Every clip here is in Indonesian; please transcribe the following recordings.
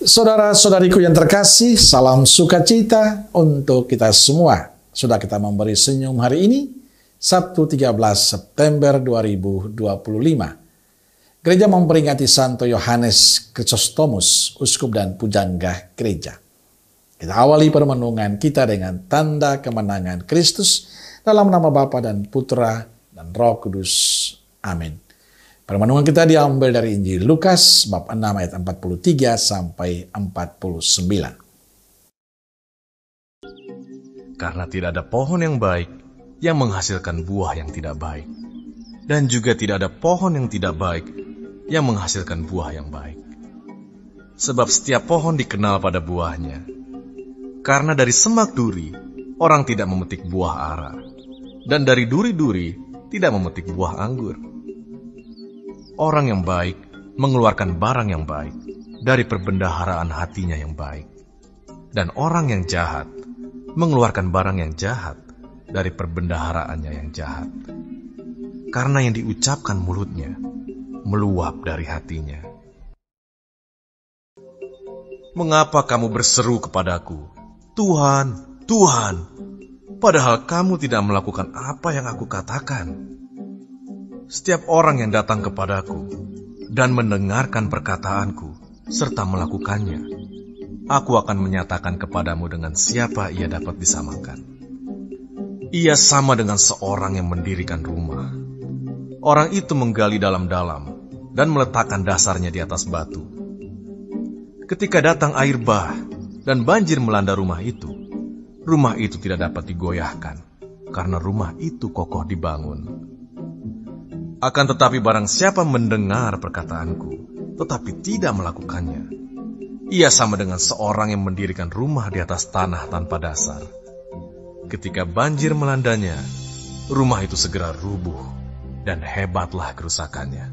Saudara-saudariku yang terkasih, salam sukacita untuk kita semua. Sudah kita memberi senyum hari ini, Sabtu 13 September 2025. Gereja memperingati Santo Yohanes Chrysostomus, Uskup dan Pujangga Gereja. Kita awali permenungan kita dengan tanda kemenangan Kristus dalam nama Bapa dan Putra dan Roh Kudus. Amin. Permenungan kita diambil dari Injil Lukas bab 6 ayat 43 sampai 49. Karena tidak ada pohon yang baik yang menghasilkan buah yang tidak baik, dan juga tidak ada pohon yang tidak baik yang menghasilkan buah yang baik. Sebab setiap pohon dikenal pada buahnya. Karena dari semak duri orang tidak memetik buah ara, dan dari duri-duri tidak memetik buah anggur. Orang yang baik mengeluarkan barang yang baik dari perbendaharaan hatinya yang baik. Dan orang yang jahat mengeluarkan barang yang jahat dari perbendaharaannya yang jahat. Karena yang diucapkan mulutnya meluap dari hatinya. Mengapa kamu berseru kepadaku, Tuhan, Tuhan, padahal kamu tidak melakukan apa yang aku katakan? Setiap orang yang datang kepadaku dan mendengarkan perkataanku serta melakukannya, aku akan menyatakan kepadamu dengan siapa ia dapat disamakan. Ia sama dengan seorang yang mendirikan rumah. Orang itu menggali dalam-dalam dan meletakkan dasarnya di atas batu. Ketika datang air bah dan banjir melanda rumah itu tidak dapat digoyahkan karena rumah itu kokoh dibangun. Akan tetapi barang siapa mendengar perkataanku, tetapi tidak melakukannya, ia sama dengan seorang yang mendirikan rumah di atas tanah tanpa dasar. Ketika banjir melandanya, rumah itu segera rubuh, dan hebatlah kerusakannya.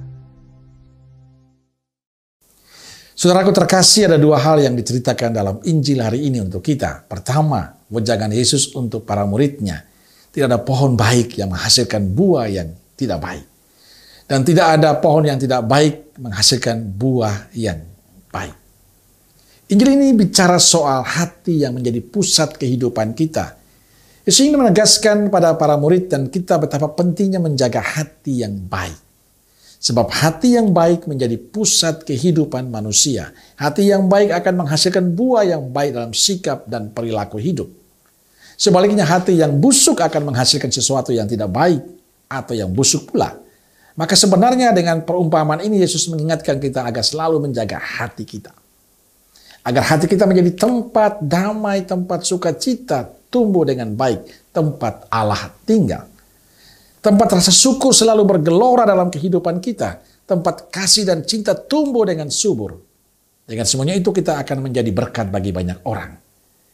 Saudaraku terkasih, ada dua hal yang diceritakan dalam Injil hari ini untuk kita. Pertama, wejangan Yesus untuk para muridnya. Tidak ada pohon baik yang menghasilkan buah yang tidak baik. Dan tidak ada pohon yang tidak baik menghasilkan buah yang baik. Injil ini bicara soal hati yang menjadi pusat kehidupan kita. Yesus ingin menegaskan pada para murid dan kita betapa pentingnya menjaga hati yang baik. Sebab hati yang baik menjadi pusat kehidupan manusia. Hati yang baik akan menghasilkan buah yang baik dalam sikap dan perilaku hidup. Sebaliknya hati yang busuk akan menghasilkan sesuatu yang tidak baik atau yang busuk pula. Maka sebenarnya dengan perumpamaan ini Yesus mengingatkan kita agar selalu menjaga hati kita. Agar hati kita menjadi tempat damai, tempat sukacita, tumbuh dengan baik, tempat Allah tinggal. Tempat rasa syukur selalu bergelora dalam kehidupan kita. Tempat kasih dan cinta tumbuh dengan subur. Dengan semuanya itu kita akan menjadi berkat bagi banyak orang.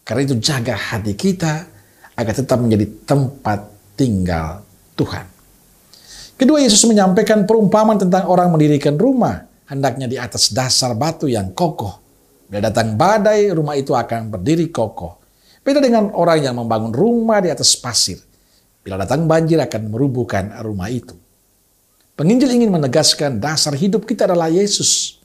Karena itu jaga hati kita agar tetap menjadi tempat tinggal Tuhan. Kedua, Yesus menyampaikan perumpamaan tentang orang mendirikan rumah, hendaknya di atas dasar batu yang kokoh. Bila datang badai, rumah itu akan berdiri kokoh. Beda dengan orang yang membangun rumah di atas pasir. Bila datang banjir akan merubuhkan rumah itu. Penginjil ingin menegaskan dasar hidup kita adalah Yesus.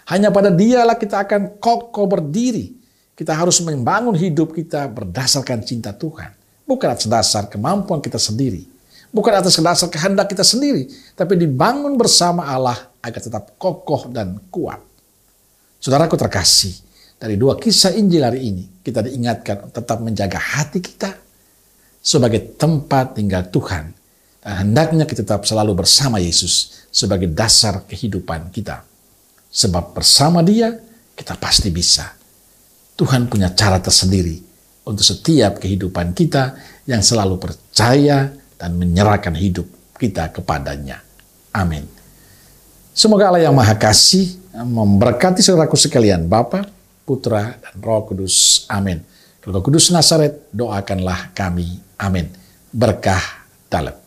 Hanya pada Dialah kita akan kokoh berdiri. Kita harus membangun hidup kita berdasarkan cinta Tuhan. Bukan atas dasar kemampuan kita sendiri. Bukan atas dasar kehendak kita sendiri, tapi dibangun bersama Allah agar tetap kokoh dan kuat. Saudaraku terkasih, dari dua kisah Injil hari ini, kita diingatkan tetap menjaga hati kita sebagai tempat tinggal Tuhan. Dan hendaknya kita tetap selalu bersama Yesus sebagai dasar kehidupan kita. Sebab bersama Dia, kita pasti bisa. Tuhan punya cara tersendiri untuk setiap kehidupan kita yang selalu percaya dan menyerahkan hidup kita kepadanya. Amin. Semoga Allah yang Maha Kasih memberkati saudaraku sekalian, Bapa, Putra, dan Roh Kudus. Amin. Roh Kudus Nazaret, doakanlah kami. Amin. Berkah dalam.